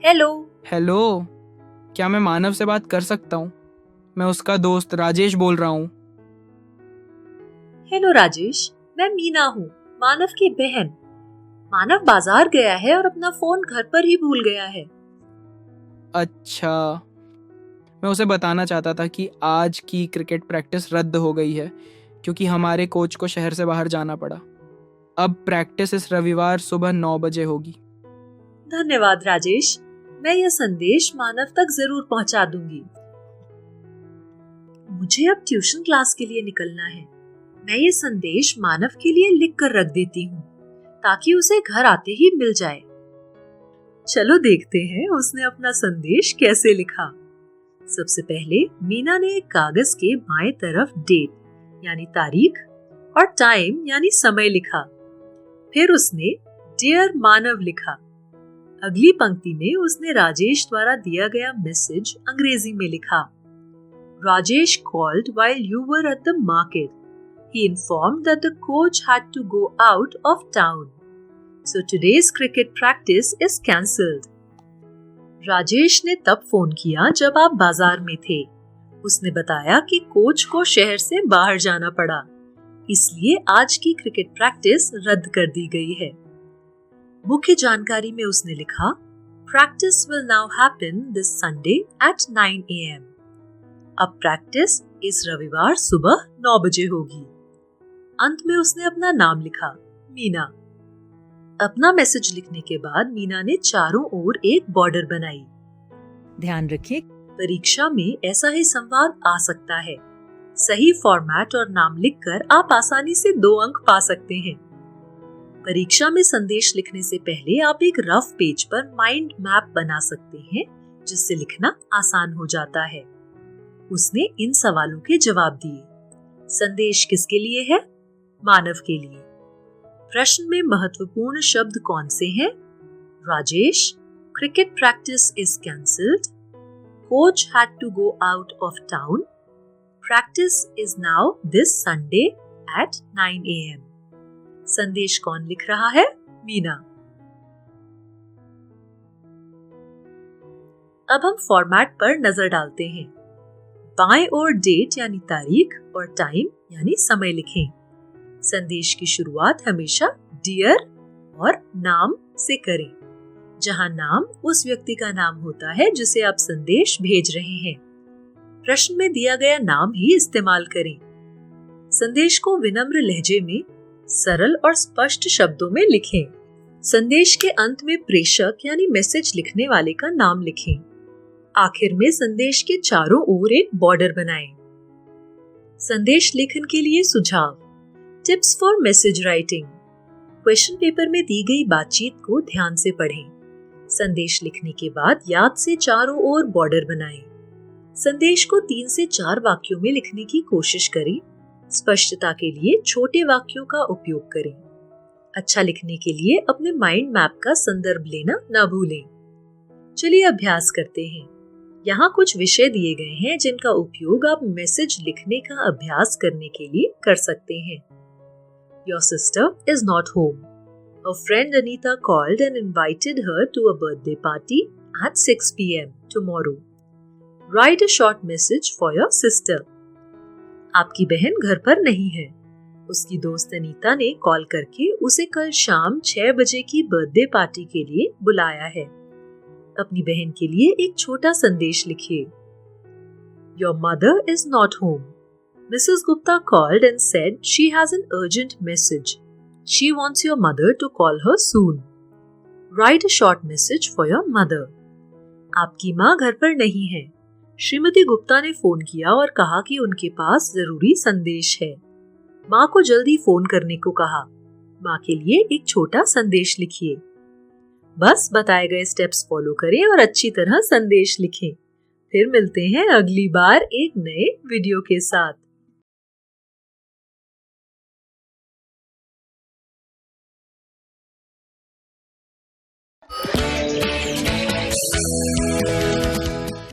Hello. Hello, क्या मैं मानव से बात कर सकता हूँ? मैं उसका दोस्त राजेश बोल रहा हूँ। हेलो राजेश, मैं मीना हूँ, मानव की बहन। मानव बाजार गया है और अपना फोन घर पर ही भूल गया है। अच्छा, मैं उसे बताना चाहता था कि आज की क्रिकेट प्रैक्टिस रद्द हो गई है क्योंकि हमारे कोच को शहर से बाहर जाना पड़ा। अब प्रैक्टिस इस रविवार सुबह 9 बजे होगी। धन्यवाद राजेश, मैं यह संदेश मानव तक जरूर पहुँचा दूंगी। मुझे अब ट्यूशन क्लास के लिए निकलना है। मैं ये संदेश मानव के लिए लिख कर रख देती हूँ ताकि उसे घर आते ही मिल जाए। चलो देखते हैं उसने अपना संदेश कैसे लिखा। सबसे पहले मीना ने एक कागज के बाएं तरफ डेट यानी तारीख और टाइम यानी समय लिखा। फिर उसने डियर मानव लिखा। अगली पंक्ति में उसने राजेश द्वारा दिया गया मैसेज अंग्रेजी में लिखा। Rajesh called while you were at the market. He informed that the coach had to go out of town. So today's cricket practice is cancelled. Rajesh ने तब फोन किया जब आप बाजार में थे। उसने बताया कि कोच को शहर से बाहर जाना पड़ा, इसलिए आज की क्रिकेट प्रैक्टिस रद्द कर दी गई है। मुख्य जानकारी में उसने लिखा, practice will now happen this Sunday at 9 AM. अब प्रैक्टिस इस रविवार सुबह 9 बजे होगी। अंत में उसने अपना नाम लिखा, मीना। अपना मैसेज लिखने के बाद मीना ने चारों ओर एक बॉर्डर बनाई। ध्यान रखें, परीक्षा में ऐसा ही संवाद आ सकता है। सही फॉर्मेट और नाम लिखकर आप आसानी से 2 अंक पा सकते हैं। परीक्षा में संदेश लिखने से पहले आप एक रफ पेज पर माइंड मैप बना सकते हैं, जिससे लिखना आसान हो जाता है। उसने इन सवालों के जवाब दिए। संदेश किसके लिए है? मानव के लिए। प्रश्न में महत्वपूर्ण शब्द कौन से हैं? Rajesh, cricket practice is cancelled, coach had to go out of town, practice is now this Sunday at 9 AM. संदेश कौन लिख रहा है? मीना। अब हम फॉर्मेट पर नजर डालते हैं। बाएं ओर डेट यानी तारीख और टाइम यानी समय लिखें। संदेश की शुरुआत हमेशा डियर और नाम से करें, जहां नाम उस व्यक्ति का नाम होता है जिसे आप संदेश भेज रहे हैं। प्रश्न में दिया गया नाम ही इस्तेमाल करें। संदेश को विनम्र लहजे में सरल और स्पष्ट शब्दों में लिखें। संदेश के अंत में प्रेषक यानी मैसेज लिखने वाले का नाम लिखें। आखिर में संदेश के चारों ओर एक बॉर्डर बनाएं। संदेश लेखन के लिए सुझाव, tips for message writing. Question paper में दी गई बातचीत को ध्यान से पढ़ें। संदेश लिखने के बाद याद से चारों ओर बॉर्डर बनाएं। संदेश को 3 से 4 वाक्यों में लिखने की कोशिश करें। स्पष्टता के लिए छोटे वाक्यों का उपयोग करें। अच्छा लिखने के लिए अपने माइंड मैप का संदर्भ लेना न भूलें। चलिए अभ्यास करते हैं। यहाँ कुछ विषय दिए गए हैं जिनका उपयोग आप मैसेज लिखने का अभ्यास करने के लिए कर सकते हैं। Your sister is not home. Her friend Anita called and invited her to a birthday party at 6 PM tomorrow. Write a short message for your sister. आपकी बहन घर पर नहीं है। उसकी दोस्त अनीता ने कॉल करके उसे कल शाम 6 बजे की बर्थडे पार्टी के लिए बुलाया है। अपनी बहन के लिए एक छोटा संदेश लिखिए। Your mother is not home. Mrs. Gupta called and said she has an urgent message. She wants your mother to call her soon. Write a short message for your mother. आपकी माँ घर पर नहीं है। श्रीमती गुप्ता ने फोन किया और कहा कि उनके पास जरूरी संदेश है। माँ को जल्दी फोन करने को कहा। माँ के लिए एक छोटा संदेश लिखिए। बस बताए गए स्टेप्स फॉलो करें और अच्छी तरह संदेश लिखें। फिर मिलते हैं अगली बार एक नए वीडियो के साथ।